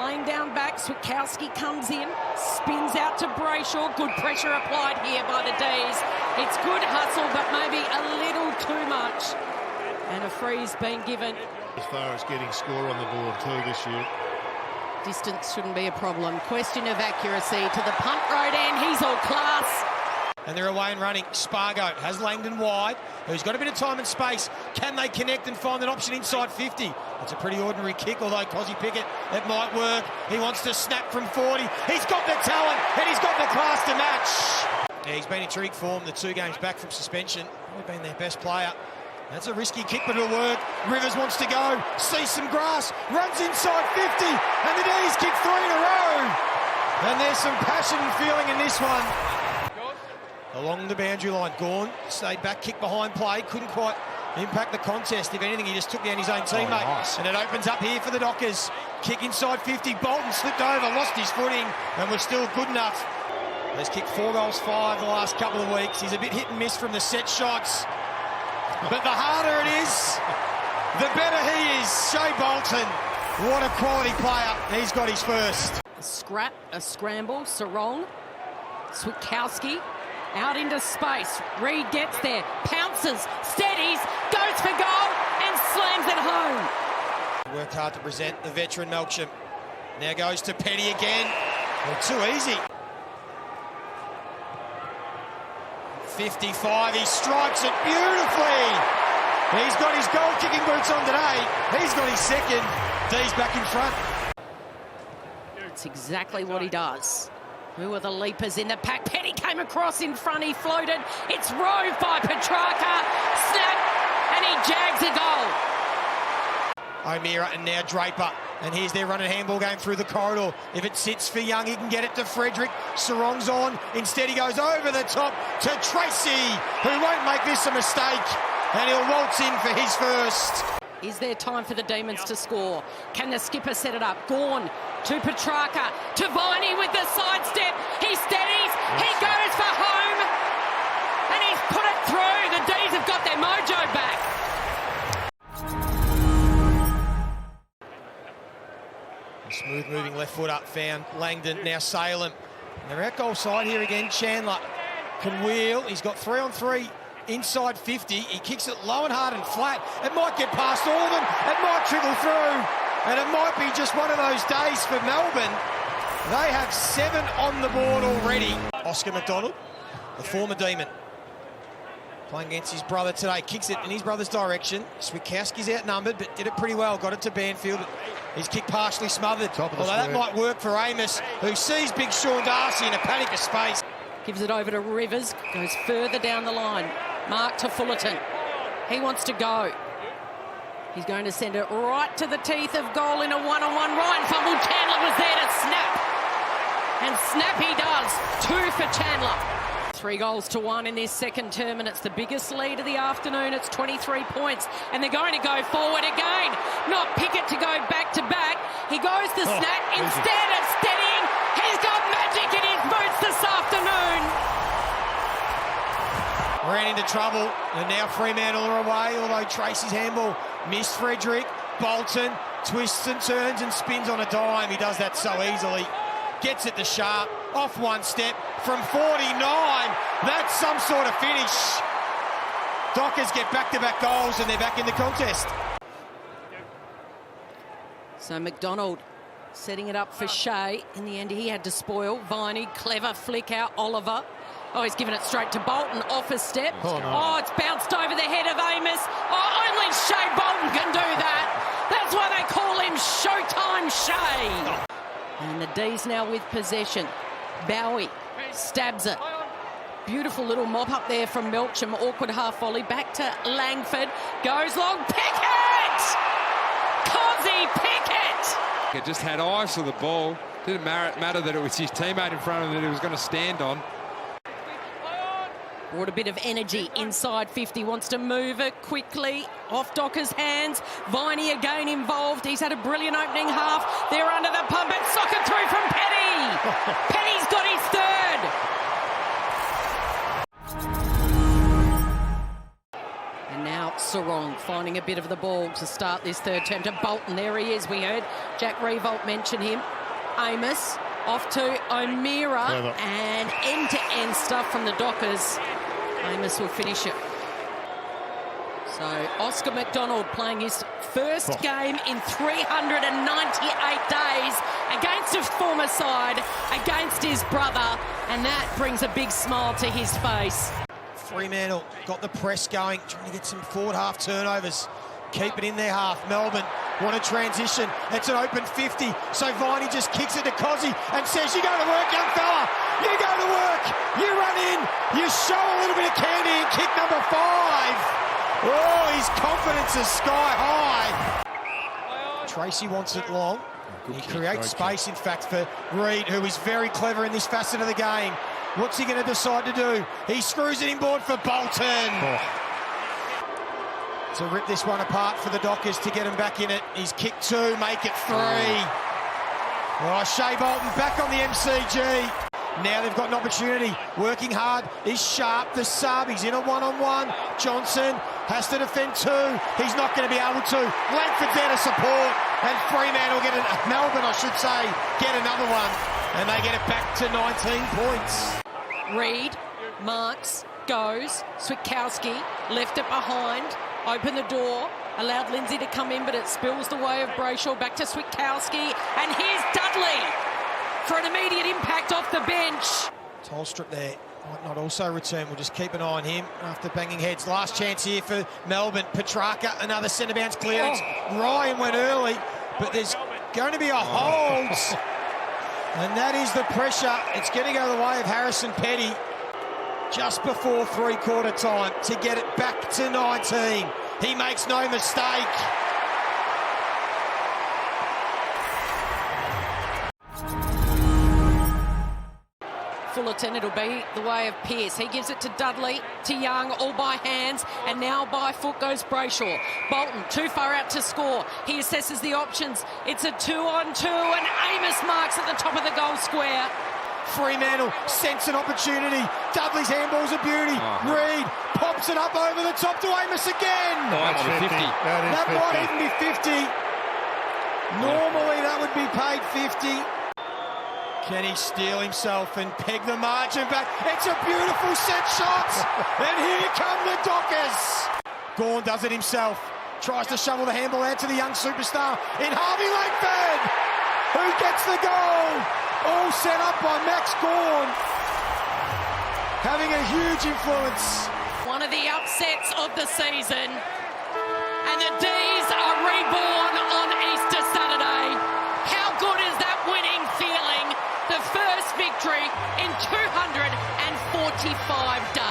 laying down back. Switkowski comes in, spins out to Brayshaw. Good pressure applied here by the D's. It's good hustle, but maybe a little too much. And a free's been given. As far as getting score on the board too this year. Distance shouldn't be a problem. Question of accuracy to the punt road end. He's all class. And they're away and running. Spargo has Langdon wide, who's got a bit of time and space. Can they connect and find an option inside 50? It's a pretty ordinary kick, although Cozzy Pickett, it might work. He wants to snap from 40. He's got the talent and he's got the class to match. Yeah, he's been in terrific form the 2 games back from suspension. Probably been their best player. That's a risky kick, but it'll work. Rivers wants to go, sees some grass, runs inside 50, and the D's kick 3 in a row. And there's some passion and feeling in this one. Along the boundary line, Gawn stayed back, kick behind play, couldn't quite impact the contest. If anything, he just took down his own teammate. Nice. And it opens up here for the Dockers. Kick inside 50, Bolton slipped over, lost his footing, and was still good enough. He's kicked 4 goals, 5 the last couple of weeks. He's a bit hit and miss from the set shots. But the harder it is, the better he is. Shea Bolton, what a quality player. He's got his first. A scrap, a scramble, Sarong, Switkowski, out into space. Reed gets there, pounces, steadies, goes for goal and slams it home. Worked hard to present the veteran Melksham. Now goes to Petty again. Well, too easy. 55, he strikes it beautifully. He's got his goal-kicking boots on today. He's got his second. D's back in front. It's exactly what he does. Who are the leapers in the pack? Petty came across in front, he floated. It's roved by Petrarca. Snap, and he jags a goal. O'Meara and now Draper. And here's their running handball game through the corridor. If it sits for Young, he can get it to Frederick. Sarong's on. Instead, he goes over the top to Tracy, who won't make this a mistake. And he'll waltz in for his first. Is there time for the Demons to score? Can the skipper set it up? Gawn to Petrarca, to Viney with the sidestep. He steadies, he goes for home, and he's put it through. The D's have got their mojo back. Smooth moving left foot up, found Langdon, now Salem. And they're out goal side here again. Chandler can wheel. He's got 3 on 3 inside 50. He kicks it low and hard and flat. It might get past all of them. It might trickle through. And it might be just one of those days for Melbourne. They have 7 on the board already. Oscar McDonald, the former Demon, playing against his brother today. Kicks it in his brother's direction. Switkowski's outnumbered, but did it pretty well. Got it to Banfield. His kick partially smothered. Although that might work for Amos, who sees big Sean Darcy in a panic of space. Gives it over to Rivers, goes further down the line. Mark to Fullerton. He wants to go. He's going to send it right to the teeth of goal in a one-on-one. Ryan fumbled. Chandler was there to snap. And snap he does. 2 for Chandler. 3 goals to 1 in this second term, and it's the biggest lead of the afternoon. It's 23 points, and they're going to go forward again. Not Pickett to go back to back. He goes to snap instead of steadying. He's got magic in his boots this afternoon. Ran into trouble, and now Fremantle are away, although Tracy's handball missed Frederick. Bolton twists and turns and spins on a dime. He does that so easily. Gets it to Sharp, off one step from 49. That's some sort of finish. Dockers get back-to-back goals and they're back in the contest. So McDonald setting it up for Shea. In the end, he had to spoil. Viney, clever flick out. Oliver. Oh, he's given it straight to Bolton, off a step. Oh, it's bounced over the head of Amos. Oh, only Shea Bolton can do that. That's why they call him Showtime Shea. And the D's now with possession. Bowie stabs it. Beautiful little mop up there from Melksham. Awkward half volley. Back to Langford. Goes long. Pickett! Cozzy Pickett! It just had eyes for the ball. Didn't matter that it was his teammate in front of him that he was going to stand on. Brought a bit of energy inside 50. Wants to move it quickly. Off Docker's hands. Viney again involved. He's had a brilliant opening half. They're under the pump and socket through from Petty. Petty's got his third. And now Sarong finding a bit of the ball to start this third term to Bolton. There he is. We heard Jack Revolt mention him. Amos off to O'Meara, and end-to-end stuff from the Dockers. Amos will finish it. So Oscar McDonald playing his first game in 398 days against a former side, against his brother, and that brings a big smile to his face. Fremantle got the press going, trying to get some forward half turnovers. Keep it in their half. Melbourne want to transition. It's an open 50. So Viney just kicks it to Cozzy and says, you go to work, young fella. You go to work. You run in. You show a little bit of candy and kick number 5. Oh, his confidence is sky high. Tracy wants it long. He creates space, in fact, for Reid, who is very clever in this facet of the game. What's he going to decide to do? He screws it inboard for Bolton. To rip this one apart for the Dockers to get him back in it. He's kicked 2, make it 3. Oh, Shea Bolton back on the MCG. Now they've got an opportunity. Working hard is Sharp, the sub. He's in a one-on-one. Johnson has to defend 2. He's not going to be able to. Langford's there to support. And Fremantle get Melbourne, I should say, get another one. And they get it back to 19 points. Reid marks, goes. Switkowski left it behind. Opened the door, allowed Lindsay to come in, but it spills the way of Brayshaw. Back to Switkowski, and here's Dudley for an immediate impact off the bench. Tolstrup there might not also return. We'll just keep an eye on him after banging heads. Last chance here for Melbourne. Petrarca, another centre bounce clearance. Ryan went early, but there's going to be a hold. And that is the pressure. It's going to go the way of Harrison Petty. Just before three-quarter time to get it back to 19. He makes no mistake. Fullerton, it'll be the way of Pearce. He gives it to Dudley, to Young, all by hands, and now by foot goes Brayshaw. Bolton, too far out to score. He assesses the options. It's a 2-on-2, and Amos marks at the top of the goal square. Fremantle sense an opportunity. Dudley's handball's a beauty. Reid pops it up over the top to Amos again. That's 50. That might even be 50. Normally that would be paid 50. Can he steal himself and peg the margin back? It's a beautiful set shot. And here come the Dockers. Gawn does it himself. Tries to shovel the handball out to the young superstar in Harvey Langford, who gets the goal. All set up by Max Gawn, having a huge influence. One of the upsets of the season, and the D's are reborn on Easter Saturday. How good is that winning feeling? The first victory in 245 days.